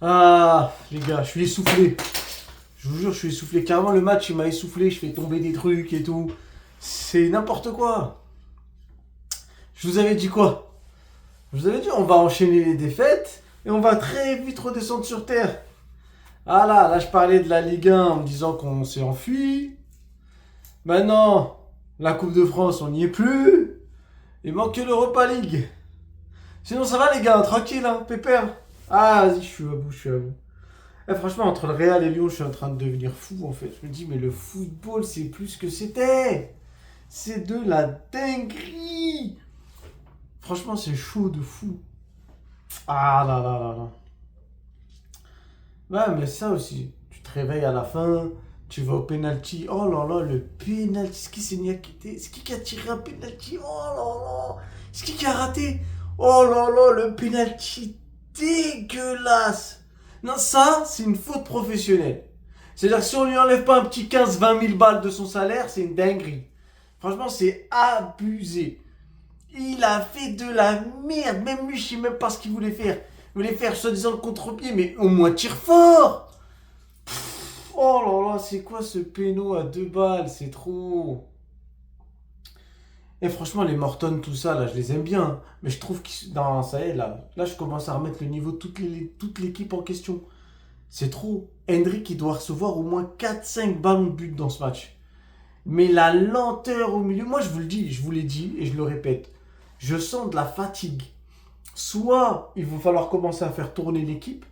Ah, les gars, je suis essoufflé. Je vous jure, je suis essoufflé. Carrément, le match, il m'a essoufflé. Je fais tomber des trucs et tout. C'est n'importe quoi. Je vous avais dit quoi? Je vous avais dit, on va enchaîner les défaites et on va très vite redescendre sur terre. Ah là, je parlais de la Ligue 1 en me disant qu'on s'est enfui. Maintenant, la Coupe de France, on n'y est plus. Il manque que l'Europa League. Sinon, ça va, les gars, tranquille, hein, pépère. Ah, vas-y, je suis à bout, je suis à bout. Franchement, entre le Real et Lyon, je suis en train de devenir fou en fait. Je me dis, mais le football, c'est plus ce que c'était. C'est de la dinguerie. Franchement, c'est chaud de fou. Ah là là là là. Ouais, mais ça aussi. Tu te réveilles à la fin, tu vas au penalty. Oh là là, le penalty. C'est qui a tiré un penalty? Oh là là. C'est qui a raté? Oh là là, le penalty dégueulasse. Non, ça, c'est une faute professionnelle. C'est-à-dire que si on lui enlève pas un petit 15-20 000 balles de son salaire, c'est une dinguerie. Franchement, c'est abusé. Il a fait de la merde. Même lui, je sais même pas ce qu'il voulait faire. Il voulait faire soi-disant le contre-pied, mais au moins tire fort. Oh là là, c'est quoi ce péno à 2 balles? C'est trop. Et franchement, les Morton, tout ça, là, je les aime bien, hein. Mais je trouve que. Non, ça y est, là, je commence à remettre le niveau de toute l'équipe en question. C'est trop. Hendrick, il doit recevoir au moins 4-5 ballons de but dans ce match. Mais la lenteur au milieu, moi je vous le dis, je vous l'ai dit et je le répète, je sens de la fatigue. Soit il va falloir commencer à faire tourner l'équipe,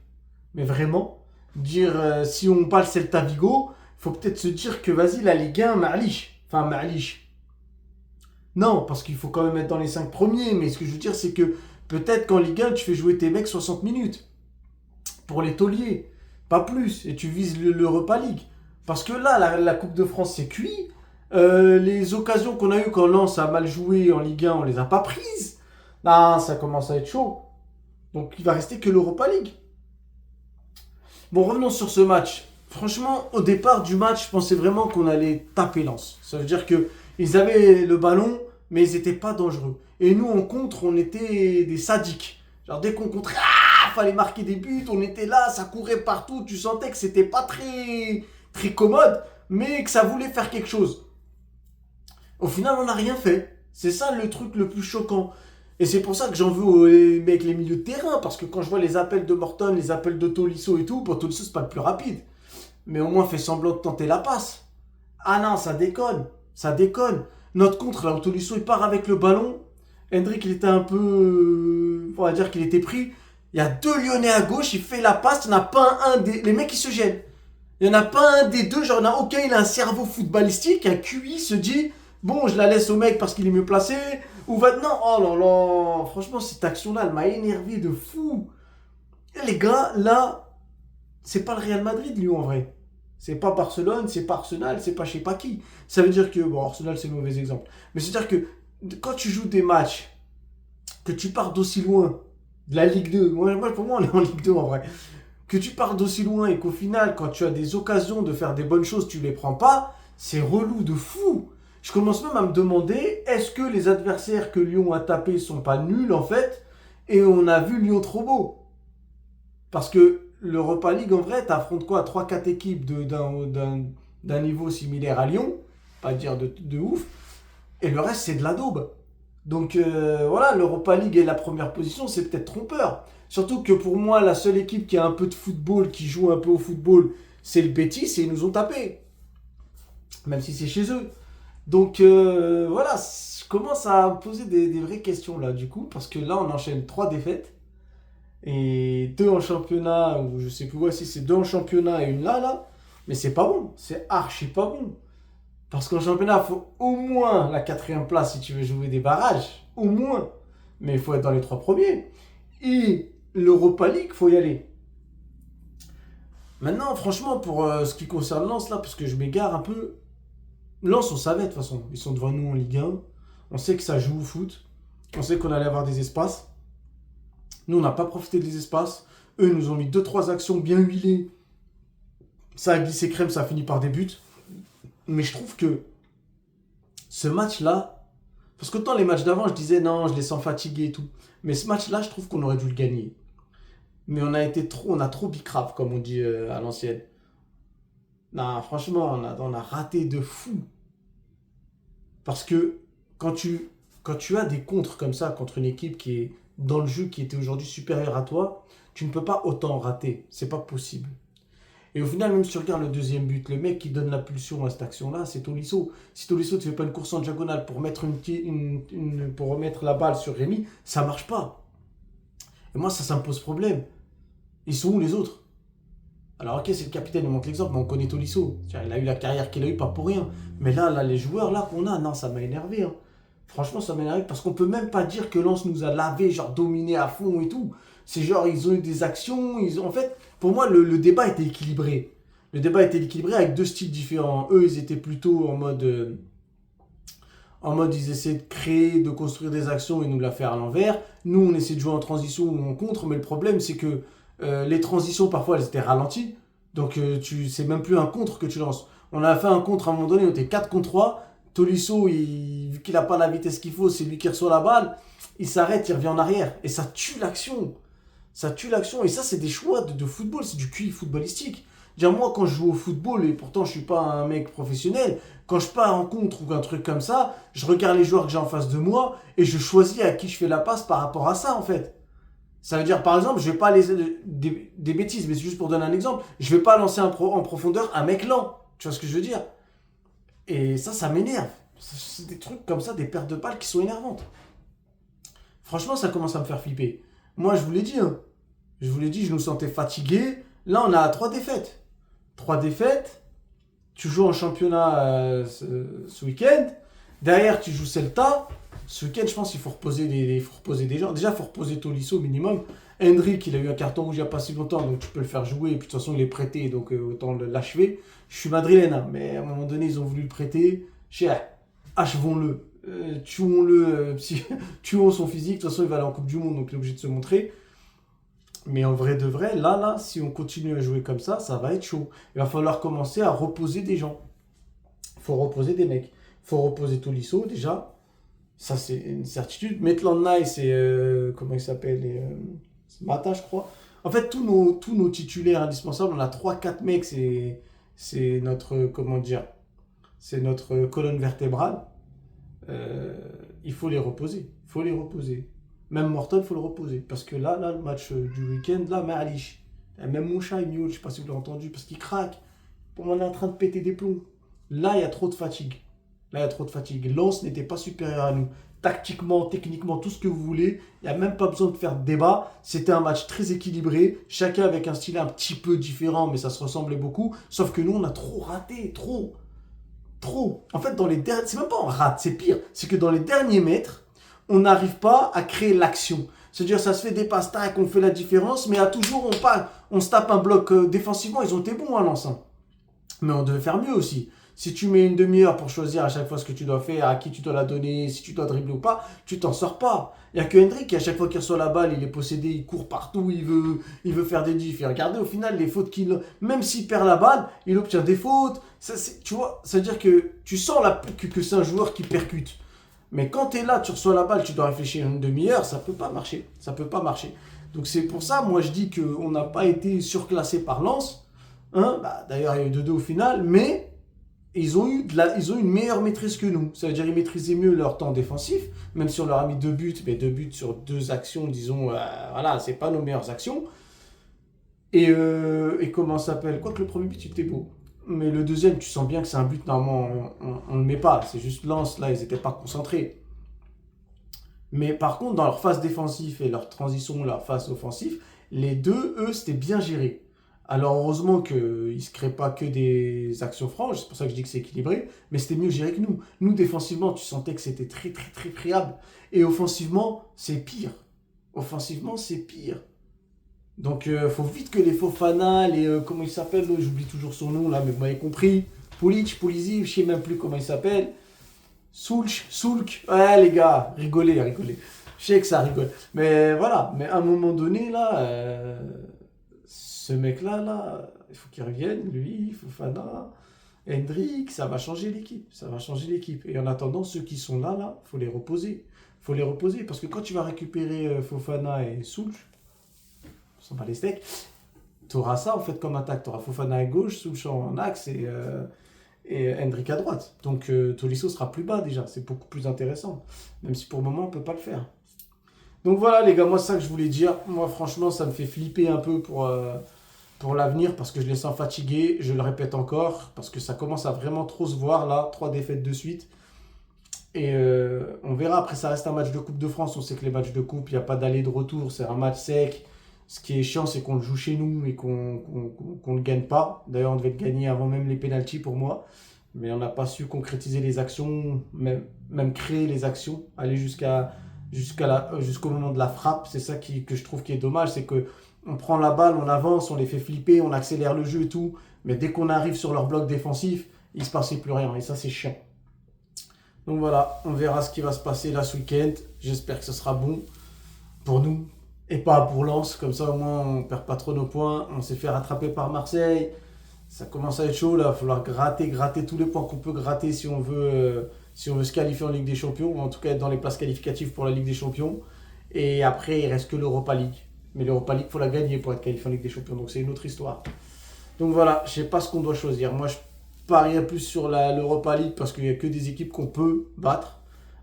mais vraiment, dire si on parle Celta Vigo, il faut peut-être se dire que vas-y, la Ligue 1, Marlich. Enfin, Marlich. Non, parce qu'il faut quand même être dans les 5 premiers, mais ce que je veux dire, c'est que peut-être qu'en Ligue 1, tu fais jouer tes mecs 60 minutes pour les tauliers, pas plus, et tu vises l'Europa League. Parce que là, la Coupe de France, c'est cuit. Les occasions qu'on a eues quand Lens a mal joué en Ligue 1, on les a pas prises. Là, ça commence à être chaud. Donc il va rester que l'Europa League. Bon, revenons sur ce match. Franchement, au départ du match, je pensais vraiment qu'on allait taper Lens. Ça veut dire que ils avaient le ballon, mais ils n'étaient pas dangereux. Et nous, en contre, on était des sadiques. Genre, dès qu'on contrait, fallait marquer des buts, on était là, ça courait partout. Tu sentais que c'était pas très, très commode, mais que ça voulait faire quelque chose. Au final, on n'a rien fait. C'est ça le truc le plus choquant. Et c'est pour ça que j'en veux aux mecs, les milieux de terrain. Parce que quand je vois les appels de Morton, les appels de Tolisso et tout, pour Tolisso, c'est pas le plus rapide. Mais au moins, fait semblant de tenter la passe. Ah non, ça déconne. Ça déconne. Notre contre, là où Tolisso, il part avec le ballon. Hendrick, il était un peu. On va dire qu'il était pris. Il y a 2 Lyonnais à gauche, il fait la passe. Il n'y en a pas un des. Les mecs, ils se gênent. Il n'y en a pas un des deux, genre, il y en a aucun, il a un cerveau footballistique, un QI se dit, bon, je la laisse au mec parce qu'il est mieux placé, ou va. Non, oh là là, franchement, cette action-là, elle m'a énervé de fou. Et les gars, là, c'est pas le Real Madrid, lui, en vrai. C'est pas Barcelone, c'est pas Arsenal, c'est pas je sais pas qui. Ça veut dire que, bon, Arsenal, c'est le mauvais exemple. Mais c'est-à-dire que quand tu joues des matchs, que tu pars d'aussi loin, de la Ligue 2, pour moi, on est en Ligue 2 en vrai, que tu pars d'aussi loin et qu'au final, quand tu as des occasions de faire des bonnes choses, tu les prends pas, c'est relou de fou. Je commence même à me demander, est-ce que les adversaires que Lyon a tapés sont pas nuls en fait, et on a vu Lyon trop beau. Parce que l'Europa League, en vrai, t'affrontes quoi? Trois quatre équipes d'un niveau similaire à Lyon, pas dire de ouf, et le reste c'est de la daube. Donc voilà, l'Europa League est la première position, c'est peut-être trompeur. Surtout que pour moi, la seule équipe qui a un peu de football, qui joue un peu au football, c'est le Betis et ils nous ont tapé. Même si c'est chez eux. Donc voilà, je commence à poser des vraies questions là du coup, parce que là on enchaîne 3 défaites et 2 en championnat, ou je sais plus ouais, si c'est 2 en championnat et une là, mais c'est pas bon, c'est archi pas bon. Parce qu'en championnat, il faut au moins la 4e place si tu veux jouer des barrages. Au moins. Mais il faut être dans les 3 premiers. Et l'Europa League, il faut y aller. Maintenant, franchement, pour ce qui concerne Lens, là, parce que je m'égare un peu. Lens, on savait de toute façon. Ils sont devant nous en Ligue 1. On sait que ça joue au foot. On sait qu'on allait avoir des espaces. Nous, on n'a pas profité des espaces. Eux, ils nous ont mis 2-3 actions bien huilées. Ça a glissé crème, ça a fini par des buts. Mais je trouve que ce match-là, parce qu'autant les matchs d'avant, je disais non, je les sens fatigués et tout. Mais ce match-là, je trouve qu'on aurait dû le gagner. Mais on a trop bicrave, comme on dit à l'ancienne. Non, franchement, on a raté de fou. Parce que quand tu, quand tu as des contres comme ça contre une équipe qui est dans le jeu, qui était aujourd'hui supérieure à toi, tu ne peux pas autant rater. C'est pas possible. Et au final, même si tu regardes le deuxième but, le mec qui donne la pulsion à cette action-là, c'est Tolisso. Si Tolisso ne fait pas une course en diagonale pour mettre, pour remettre la balle sur Rémi, ça marche pas. Et moi, ça me pose problème. Ils sont où les autres? Alors ok, c'est le capitaine, il montre l'exemple, mais on connaît Tolisso. Il a eu la carrière qu'il a eu, pas pour rien. Mais là, les joueurs là qu'on a, non, ça m'a énervé, hein. Franchement, ça m'a énervé parce qu'on peut même pas dire que Lens nous a lavé, genre dominé à fond et tout. C'est genre, ils ont eu des actions. En fait, pour moi, le débat était équilibré. Le débat était équilibré avec deux styles différents. Eux, ils étaient plutôt en mode, ils essaient de créer, de construire des actions et nous la faire à l'envers. Nous, on essaie de jouer en transition ou en contre, mais le problème, c'est que les transitions, parfois, elles étaient ralenties. Donc, c'est même plus un contre que tu lances. On a fait un contre à un moment donné, on était 4 contre 3. Tolisso, vu qu'il n'a pas la vitesse qu'il faut, c'est lui qui reçoit la balle. Il s'arrête, il revient en arrière. Et ça tue l'action. Ça tue l'action. Et ça, c'est des choix de football, c'est du QI footballistique. Dire, moi, quand je joue au football, et pourtant je suis pas un mec professionnel, quand je pars en contre ou un truc comme ça, je regarde les joueurs que j'ai en face de moi et je choisis à qui je fais la passe par rapport à ça, en fait. Ça veut dire, par exemple, je vais pas des bêtises, mais c'est juste pour donner un exemple, je vais pas lancer en profondeur un mec lent. Tu vois ce que je veux dire? Et ça m'énerve. C'est des trucs comme ça, des pertes de balles qui sont énervantes. Franchement, ça commence à me faire flipper. Moi, je vous l'ai dit, hein. Je vous l'ai dit, je nous sentais fatigués. Là, on a 3 défaites. 3 défaites. Tu joues en championnat ce week-end. Derrière, tu joues Celta. Ce week-end, je pense qu'il faut reposer des gens. Déjà, il faut reposer Tolisso au minimum. Hendrick, il a eu un carton rouge il n'y a pas si longtemps, donc tu peux le faire jouer. Et puis de toute façon, il est prêté, donc autant l'achever. Je suis madrilène, hein, mais à un moment donné, ils ont voulu le prêter. Achevons-le. Tuons-le. Tuons son physique. De toute façon, il va aller en Coupe du Monde, donc il est obligé de se montrer. Mais en vrai de vrai, là, si on continue à jouer comme ça va être chaud. Il va falloir commencer à reposer des gens. Il faut reposer des mecs. Il faut reposer Tolisso déjà. Ça, c'est une certitude. Maitland Nice et comment il s'appelle c'est Mata, je crois. En fait, tous nos titulaires indispensables, on a 3-4 mecs. C'est notre, comment dire, c'est notre colonne vertébrale. Il faut les reposer. Il faut les reposer. Même Morton, il faut le reposer. Parce que là, le match du week-end, là, Malish. Même mon chat, il miaule, je ne sais pas si vous l'avez entendu, parce qu'il craque. Pour moi, on est en train de péter des plombs. Là, il y a trop de fatigue. Lens n'était pas supérieur à nous. Tactiquement, techniquement, tout ce que vous voulez. Il n'y a même pas besoin de faire de débat. C'était un match très équilibré. Chacun avec un style un petit peu différent, mais ça se ressemblait beaucoup. Sauf que nous, on a trop raté. Trop. En fait, c'est même pas en rate, c'est pire. C'est que dans les derniers mètres, on n'arrive pas à créer l'action. C'est-à-dire, ça se fait des passes tac, on fait la différence, mais à toujours, on se tape un bloc défensivement. Ils ont été bons à l'ensemble. Mais on devait faire mieux aussi. Si tu mets une demi-heure pour choisir à chaque fois ce que tu dois faire, à qui tu dois la donner, si tu dois dribbler ou pas, tu t'en sors pas. Il n'y a que Hendrick qui, à chaque fois qu'il reçoit la balle, il est possédé, il court partout, il veut faire des diffs. Et regardez, au final, les fautes même s'il perd la balle, il obtient des fautes. Tu vois, c'est-à-dire que tu sens que c'est un joueur qui percute. Mais quand tu es là, tu reçois la balle, tu dois réfléchir une demi-heure, ça peut pas marcher. Donc c'est pour ça, moi je dis qu'on n'a pas été surclassé par Lens. Hein, d'ailleurs, il y a eu 2-2 au final, mais ils ont eu une meilleure maîtrise que nous. Ça veut dire qu'ils maîtrisaient mieux leur temps défensif, même si on leur a mis 2 buts, mais 2 buts sur 2 actions, disons, voilà, c'est pas nos meilleures actions. Et comment ça s'appelle? Quoique le premier but, il était beau. Mais le deuxième, tu sens bien que c'est un but, normalement, on ne le met pas. C'est juste Lens, là, ils n'étaient pas concentrés. Mais par contre, dans leur phase défensive et leur transition, leur phase offensive, les deux, eux, c'était bien géré. Alors heureusement qu'ils ne se créent pas que des actions franches, c'est pour ça que je dis que c'est équilibré, mais c'était mieux géré que nous. Nous, défensivement, tu sentais que c'était très, très, très friable. Et offensivement, c'est pire. Donc, faut vite que les Fofana, comment il s'appelle, j'oublie toujours son nom, là, mais vous m'avez compris. Pulisic, je sais même plus comment il s'appelle. Soulk. Ouais, les gars, rigolez. Je sais que ça rigole. Mais voilà, mais à un moment donné, là, ce mec-là, il faut qu'il revienne, lui, Fofana, Hendrick, ça va changer l'équipe. Et en attendant, ceux qui sont là, il faut les reposer. Parce que quand tu vas récupérer Fofana et Soulk, on s'en bat les steaks. Tu auras ça en fait comme attaque. Tu auras Fofana à gauche, Souchan en axe et Hendrick à droite. Donc Tolisso sera plus bas déjà. C'est beaucoup plus intéressant. Même si pour le moment on ne peut pas le faire. Donc voilà les gars, moi c'est ça que je voulais dire. Moi franchement ça me fait flipper un peu pour l'avenir parce que je les sens fatigués. Je le répète encore parce que ça commence à vraiment trop se voir là. 3 défaites de suite. Et on verra. Après ça reste un match de Coupe de France. On sait que les matchs de Coupe, il n'y a pas d'aller de retour. C'est un match sec. Ce qui est chiant, c'est qu'on le joue chez nous et qu'on ne le gagne pas. D'ailleurs, on devait le gagner avant même les pénaltys pour moi. Mais on n'a pas su concrétiser les actions, même créer les actions, aller jusqu'au moment de la frappe. C'est ça que je trouve qui est dommage. C'est qu'on prend la balle, on avance, on les fait flipper, on accélère le jeu et tout. Mais dès qu'on arrive sur leur bloc défensif, il ne se passait plus rien. Et ça, c'est chiant. Donc voilà, on verra ce qui va se passer là ce week-end. J'espère que ce sera bon pour nous. Et pas pour Lens, comme ça au moins on perd pas trop nos points. On s'est fait rattraper par Marseille. Ça commence à être chaud là, il va falloir gratter tous les points qu'on peut gratter si on veut se qualifier en Ligue des Champions, ou en tout cas être dans les places qualificatives pour la Ligue des Champions. Et après il reste que l'Europa League. Mais l'Europa League, il faut la gagner pour être qualifié en Ligue des Champions, donc c'est une autre histoire. Donc voilà, je sais pas ce qu'on doit choisir. Moi je parierais plus sur l'Europa League parce qu'il n'y a que des équipes qu'on peut battre.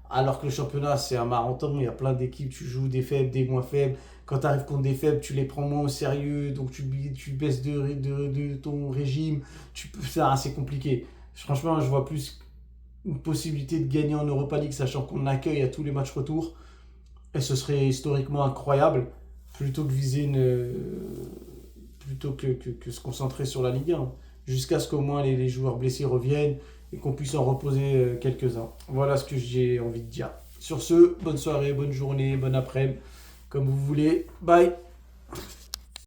Alors que le championnat, c'est un marathon, il y a plein d'équipes, tu joues des faibles, des moins faibles. Quand tu arrives contre des faibles, tu les prends moins au sérieux, donc tu baisses de ton régime. C'est assez compliqué. Franchement, je vois plus une possibilité de gagner en Europa League, sachant qu'on accueille à tous les matchs retour. Et ce serait historiquement incroyable, plutôt que plutôt que se concentrer sur la Ligue 1. Jusqu'à ce qu'au moins les joueurs blessés reviennent et qu'on puisse en reposer quelques-uns. Voilà ce que j'ai envie de dire. Sur ce, bonne soirée, bonne journée, bon après-midi, comme vous voulez. Bye.